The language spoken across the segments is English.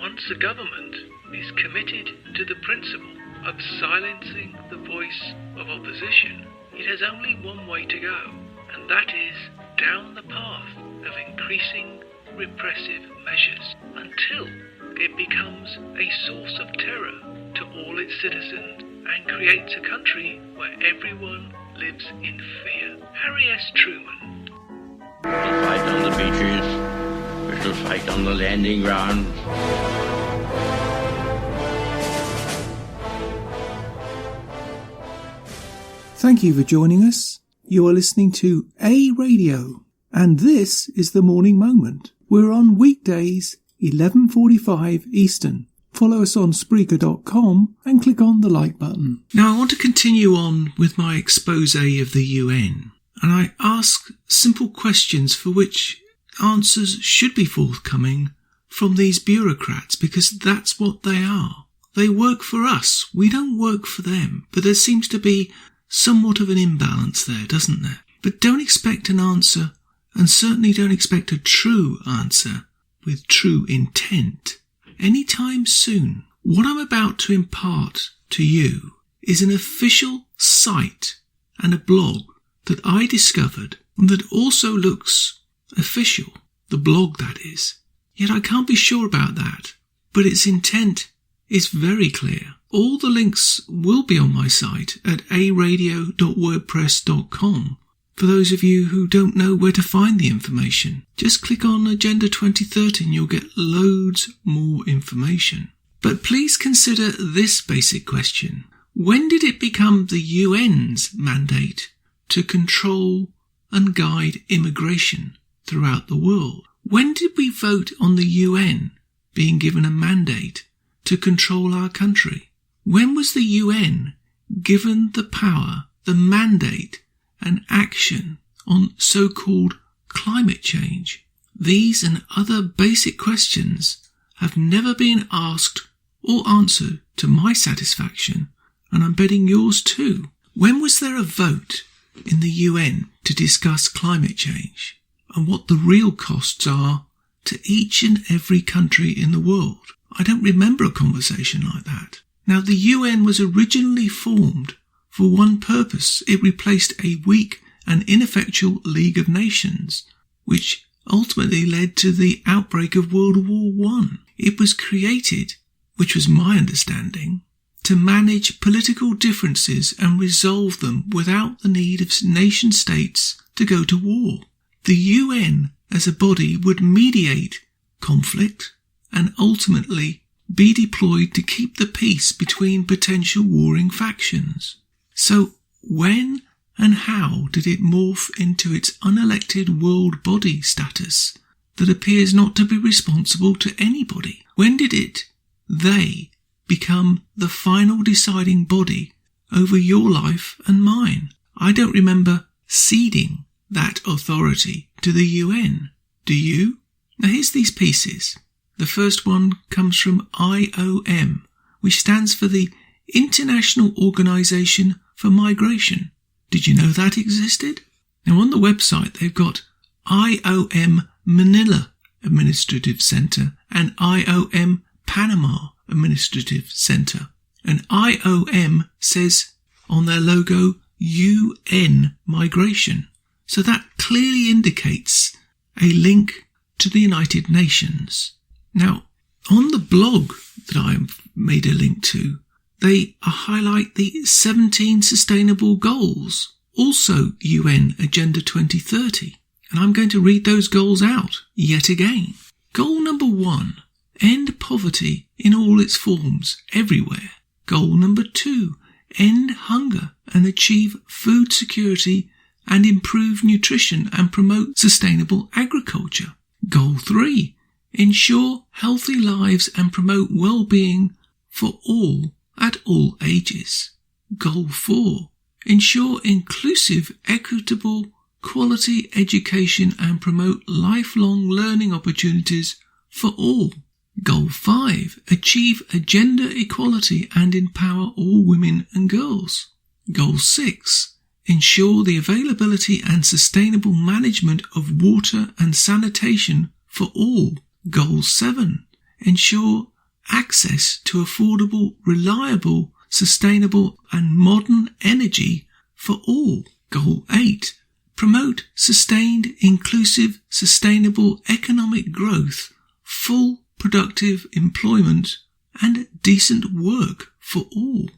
once a government is committed to the principle of silencing the voice of opposition, it has only one way to go, and that is down the path of increasing repressive measures until it becomes a source of terror to all its citizens and creates a country where everyone lives in fear. Harry S. Truman. We shall fight on the beaches. We shall fight on the landing grounds. Thank you for joining us. You are listening to A Radio, and this is The Morning Moment. We're on weekdays, 11:45 Eastern. Follow us on Spreaker.com and click on the like button. Now I want to continue on with my expose of the UN, and I ask simple questions for which answers should be forthcoming from these bureaucrats, because that's what they are. They work for us. We don't work for them. But there seems to be somewhat of an imbalance there, doesn't there? But don't expect an answer, and certainly don't expect a true answer with true intent anytime soon. What I'm about to impart to you is an official site and a blog that I discovered and that also looks official. The blog, that is. Yet I can't be sure about that, but its intent is very clear. All the links will be on my site at aradio.wordpress.com. For those of you who don't know where to find the information, just click on Agenda 2030 and you'll get loads more information. But please consider this basic question. When did it become the UN's mandate to control and guide immigration throughout the world? When did we vote on the UN being given a mandate to control our country? When was the UN given the power, the mandate, and action on so-called climate change? These and other basic questions have never been asked or answered to my satisfaction, and I'm betting yours too. When was there a vote in the UN to discuss climate change and what the real costs are to each and every country in the world? I don't remember a conversation like that. Now, the UN was originally formed for one purpose. It replaced a weak and ineffectual League of Nations, which ultimately led to the outbreak of World War I. It was created, which was my understanding, to manage political differences and resolve them without the need of nation states to go to war. The UN as a body would mediate conflict and ultimately be deployed to keep the peace between potential warring factions. So when and how did it morph into its unelected world body status that appears not to be responsible to anybody? When did they become the final deciding body over your life and mine? I don't remember ceding that authority to the UN. Do you? Now here's these pieces. The first one comes from IOM, which stands for the International Organization for Migration. Did you know that existed? Now on the website they've got IOM Manila Administrative Center and IOM Panama Administrative Center. And IOM says on their logo UN Migration. So that clearly indicates a link to the United Nations. Now, on the blog that I made a link to, they highlight the 17 sustainable goals, also UN Agenda 2030. And I'm going to read those goals out yet again. Goal number 1, end poverty in all its forms, everywhere. Goal number 2, end hunger and achieve food security and improve nutrition and promote sustainable agriculture. Goal 3, ensure healthy lives and promote well-being for all at all ages. Goal 4, ensure inclusive, equitable, quality education and promote lifelong learning opportunities for all. Goal 5, achieve gender equality and empower all women and girls. Goal 6, ensure the availability and sustainable management of water and sanitation for all. Goal 7, ensure access to affordable, reliable, sustainable and modern energy for all. Goal 8. Promote sustained, inclusive, sustainable economic growth, full productive employment and decent work for all.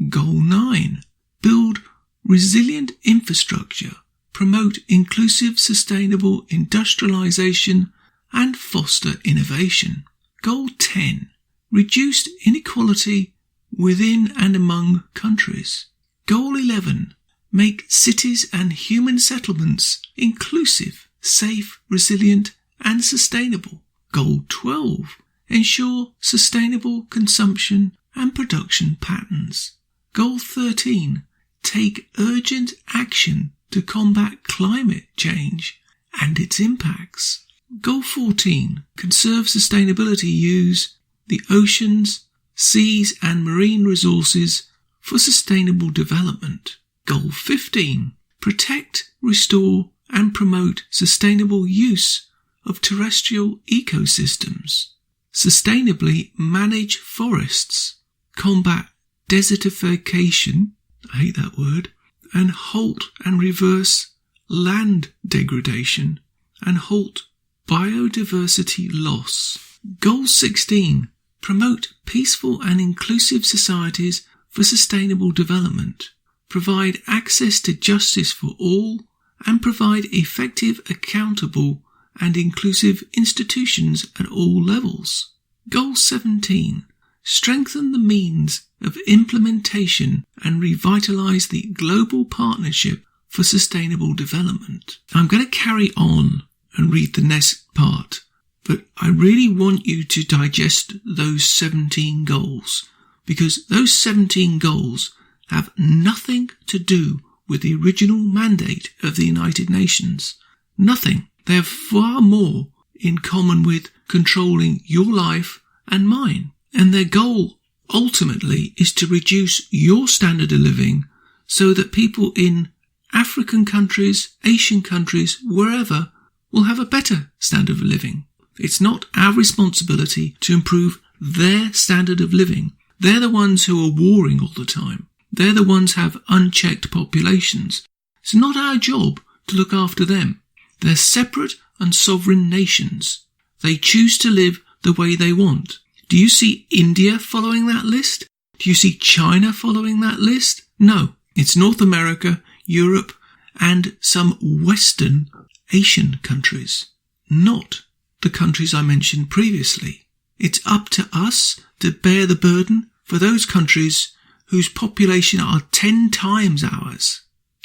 Goal 9. Build resilient infrastructure, promote inclusive, sustainable industrialization and foster innovation. Goal 10. Reduce inequality within and among countries. Goal 11. Make cities and human settlements inclusive, safe, resilient and sustainable. Goal 12. Ensure sustainable consumption and production patterns. Goal 13. Take urgent action to combat climate change and its impacts. Goal 14. Conserve sustainability, use the oceans, seas and marine resources for sustainable development. Goal 15. Protect, restore and promote sustainable use of terrestrial ecosystems. Sustainably manage forests. Combat desertification, I hate that word, and halt and reverse land degradation and halt biodiversity loss. Goal 16. Promote peaceful and inclusive societies for sustainable development. Provide access to justice for all and provide effective, accountable and inclusive institutions at all levels. Goal 17. Strengthen the means of implementation and revitalise the global partnership for sustainable development. I'm going to carry on and read the next part, but I really want you to digest those 17 goals, because those 17 goals have nothing to do with the original mandate of the United Nations. Nothing. They have far more in common with controlling your life and mine. And their goal ultimately is to reduce your standard of living so that people in African countries, Asian countries, wherever, will have a better standard of living. It's not our responsibility to improve their standard of living. They're the ones who are warring all the time. They're the ones who have unchecked populations. It's not our job to look after them. They're separate and sovereign nations. They choose to live the way they want. Do you see India following that list? Do you see China following that list? No. It's North America, Europe, and some Western Asian countries. Not the countries I mentioned previously. It's up to us to bear the burden for those countries whose population are 10 times ours.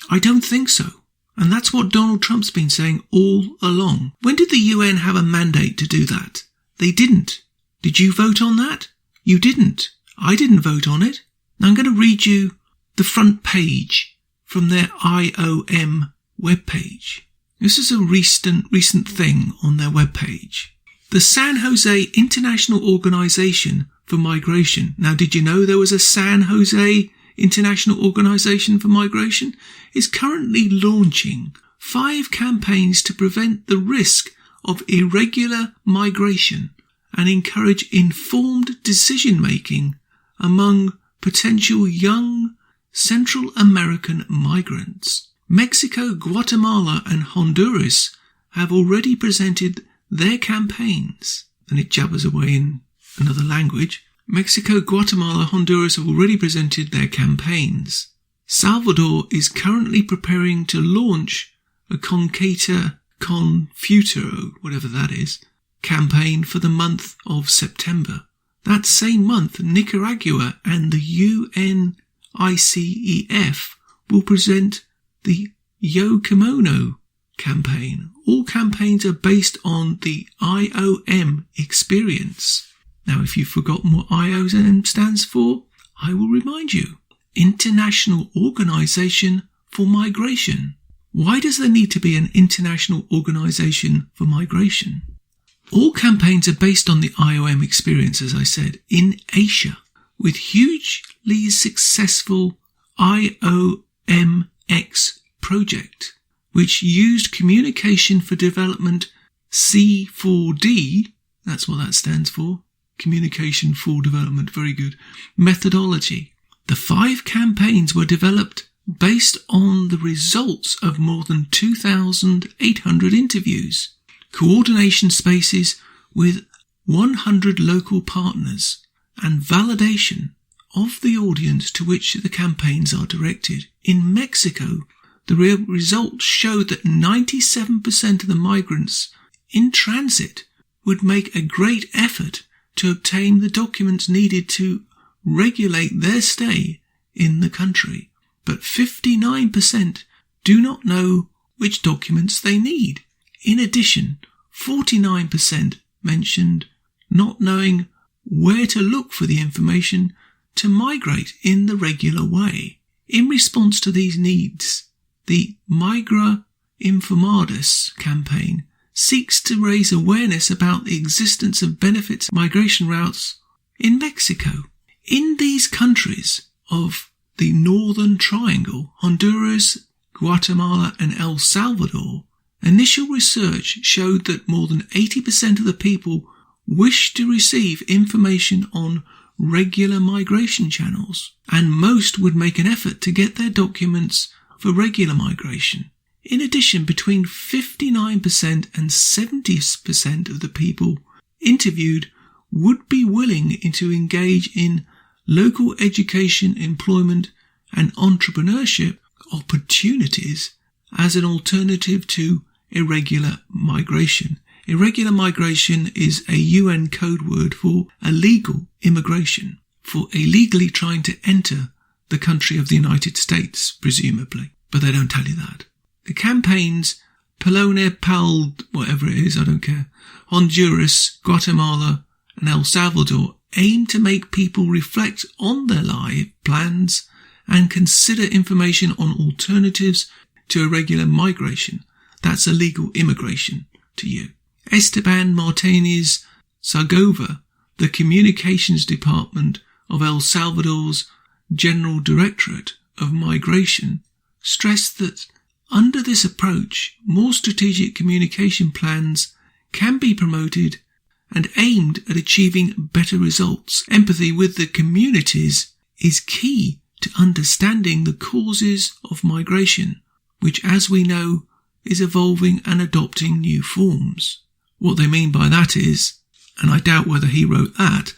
I don't think so. And that's what Donald Trump's been saying all along. When did the UN have a mandate to do that? They didn't. Did you vote on that? You didn't. I didn't vote on it. Now I'm going to read you the front page from their IOM webpage. This is a recent thing on their webpage. The San Jose International Organization for Migration. Now, did you know there was a San Jose International Organization for Migration? Is currently launching 5 campaigns to prevent the risk of irregular migration and encourage informed decision-making among potential young Central American migrants. Mexico, Guatemala and Honduras have already presented their campaigns. And it jabbers away in another language. Mexico, Guatemala, Honduras have already presented their campaigns. Salvador is currently preparing to launch a Concata Confuturo, whatever that is, campaign for the month of September. That same month, Nicaragua and the UNICEF will present the Yo Kimono campaign. All campaigns are based on the IOM experience. Now, if you've forgotten what IOM stands for, I will remind you. International Organization for Migration. Why does there need to be an international organization for migration? All campaigns are based on the IOM experience, as I said, in Asia, with hugely successful IOMX project, which used Communication for Development C4D, that's what that stands for, communication for development. Very good. Methodology. The 5 campaigns were developed based on the results of more than 2,800 interviews, coordination spaces with 100 local partners, and validation of the audience to which the campaigns are directed. In Mexico, the results showed that 97% of the migrants in transit would make a great effort to obtain the documents needed to regulate their stay in the country, but 59% do not know which documents they need. In addition, 49% mentioned not knowing where to look for the information to migrate in the regular way. In response to these needs, the Migra Informadas campaign seeks to raise awareness about the existence of benefits migration routes in Mexico. In these countries of the Northern Triangle, Honduras, Guatemala and El Salvador, initial research showed that more than 80% of the people wish to receive information on regular migration channels, and most would make an effort to get their documents for regular migration. In addition, between 59% and 70% of the people interviewed would be willing to engage in local education, employment and entrepreneurship opportunities as an alternative to irregular migration. Irregular migration is a UN code word for illegal immigration, for illegally trying to enter the country of the United States, presumably. But they don't tell you that. The campaigns, Pelone, Pal, whatever it is, I don't care, Honduras, Guatemala and El Salvador aim to make people reflect on their life plans and consider information on alternatives to irregular migration. That's illegal immigration to you. Esteban Martinez Sargova, the Communications Department of El Salvador's General Directorate of Migration, stressed that under this approach, more strategic communication plans can be promoted and aimed at achieving better results. Empathy with the communities is key to understanding the causes of migration, which, as we know, is evolving and adopting new forms. What they mean by that is, and I doubt whether he wrote that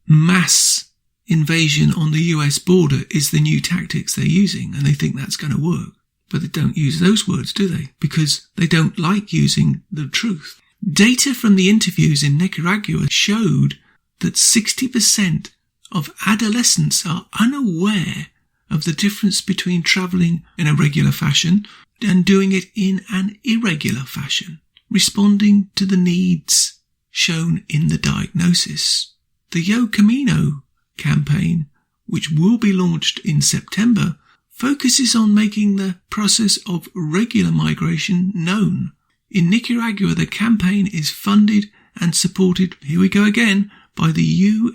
mass invasion on the US border is the new tactics they're using, and they think that's going to work. But they don't use those words, do they? Because they don't like using the truth. Data from the interviews in Nicaragua showed that 60% of adolescents are unaware of the difference between travelling in a regular fashion and doing it in an irregular fashion, responding to the needs shown in the diagnosis. The Yo Camino campaign, which will be launched in September, focuses on making the process of regular migration known. In Nicaragua, the campaign is funded and supported, here we go again, by the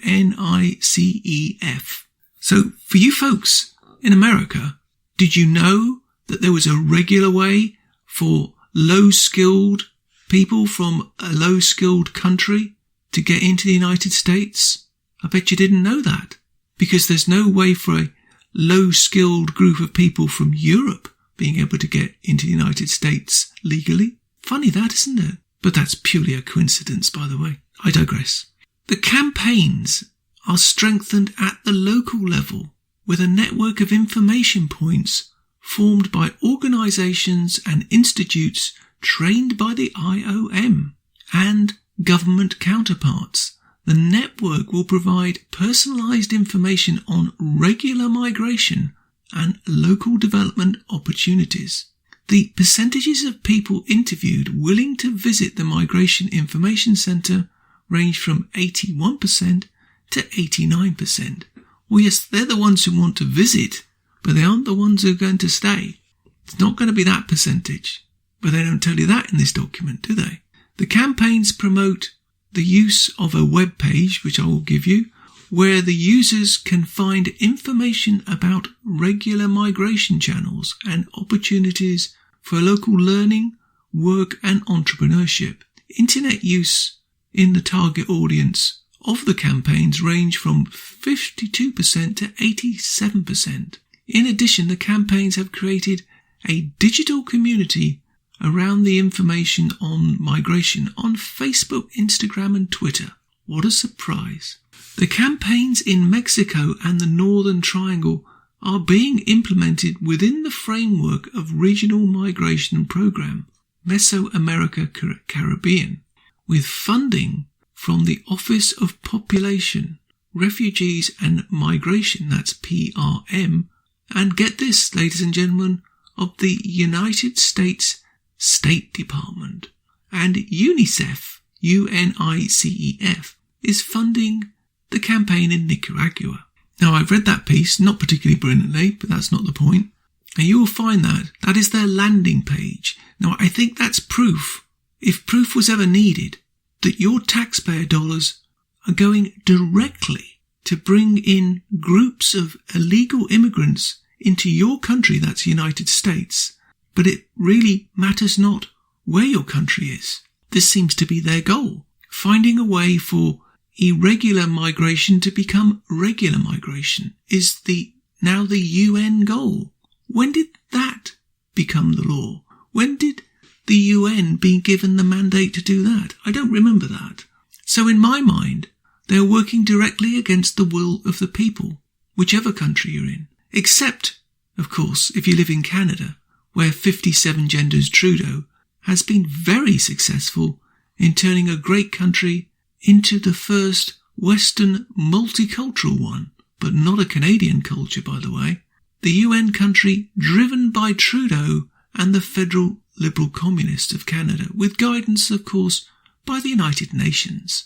UNICEF. So, for you folks in America, did you know that there was a regular way for low-skilled people from a low-skilled country to get into the United States? I bet you didn't know that, because there's no way for a low-skilled group of people from Europe being able to get into the United States legally. Funny that, isn't it? But that's purely a coincidence, by the way. I digress. The campaigns are strengthened at the local level with a network of information points formed by organisations and institutes trained by the IOM and government counterparts. The network will provide personalised information on regular migration and local development opportunities. The percentages of people interviewed willing to visit the Migration Information Centre range from 81% to 89%. Well, yes, they're the ones who want to visit, but they aren't the ones who are going to stay. It's not going to be that percentage, but they don't tell you that in this document, do they? The campaigns promote the use of a web page, which I will give you, where the users can find information about regular migration channels and opportunities for local learning, work and entrepreneurship. Internet use in the target audience of the campaigns range from 52% to 87%. In addition, the campaigns have created a digital community around the information on migration on Facebook, Instagram and Twitter. What a surprise. The campaigns in Mexico and the Northern Triangle are being implemented within the framework of Regional Migration Program, Mesoamerica Caribbean, with funding from the Office of Population, Refugees and Migration, that's PRM, and get this, ladies and gentlemen, of the United States State Department. And UNICEF, UNICEF, is funding the campaign in Nicaragua. Now, I've read that piece, not particularly brilliantly, but that's not the point. And you will find that is their landing page. Now, I think that's proof, if proof was ever needed, that your taxpayer dollars are going directly to bring in groups of illegal immigrants into your country, that's the United States. But it really matters not where your country is. This seems to be their goal, finding a way for irregular migration to become regular migration is now the UN goal. When did that become the law? When did the UN be given the mandate to do that? I don't remember that. So in my mind, they are working directly against the will of the people, whichever country you're in. Except, of course, if you live in Canada, where 57 Genders Trudeau has been very successful in turning a great country into the first Western multicultural one, but not a Canadian culture, by the way. The UN country driven by Trudeau and the Federal Liberal Communists of Canada, with guidance, of course, by the United Nations.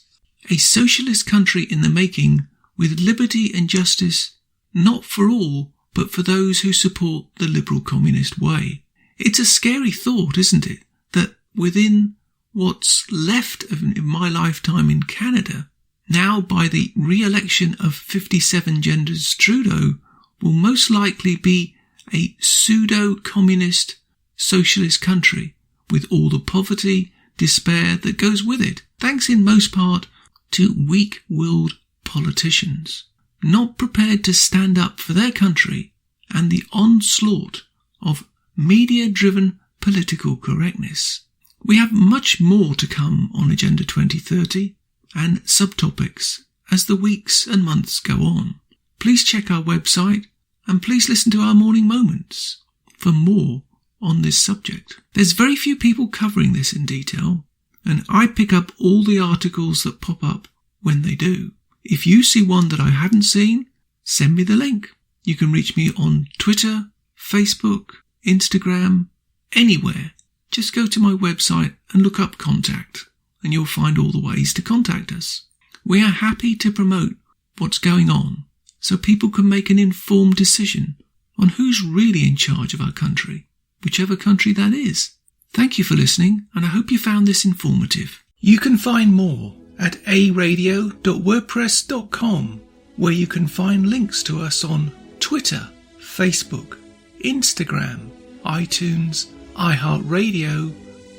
A socialist country in the making, with liberty and justice, not for all, but for those who support the Liberal Communist way. It's a scary thought, isn't it, that within what's left of my lifetime in Canada, now by the re-election of 57 Genders Trudeau, will most likely be a pseudo-communist socialist country with all the poverty, despair that goes with it, thanks in most part to weak-willed politicians, not prepared to stand up for their country and the onslaught of media-driven political correctness. We have much more to come on Agenda 2030 and subtopics as the weeks and months go on. Please check our website and please listen to our morning moments for more on this subject. There's very few people covering this in detail, and I pick up all the articles that pop up when they do. If you see one that I hadn't seen, send me the link. You can reach me on Twitter, Facebook, Instagram, anywhere. Just go to my website and look up Contact, and you'll find all the ways to contact us. We are happy to promote what's going on, so people can make an informed decision on who's really in charge of our country, whichever country that is. Thank you for listening, and I hope you found this informative. You can find more at aradio.wordpress.com, where you can find links to us on Twitter, Facebook, Instagram, iTunes, iHeartRadio,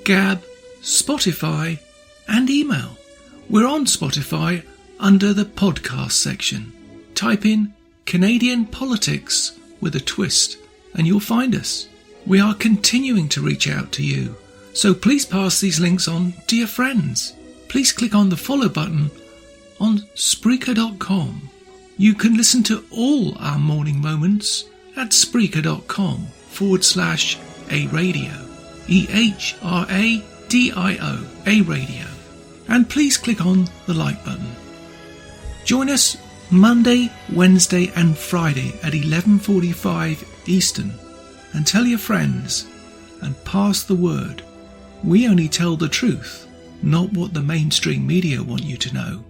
Gab, Spotify, and email. We're on Spotify under the podcast section. Type in Canadian Politics with a twist and you'll find us. We are continuing to reach out to you, so please pass these links on to your friends. Please click on the follow button on Spreaker.com. You can listen to all our morning moments at Spreaker.com/aradio, EHRADIO, a radio. And please click on the like button. Join us Monday, Wednesday and Friday at 11:45 Eastern, and tell your friends and pass the word. We only tell the truth, not what the mainstream media want you to know.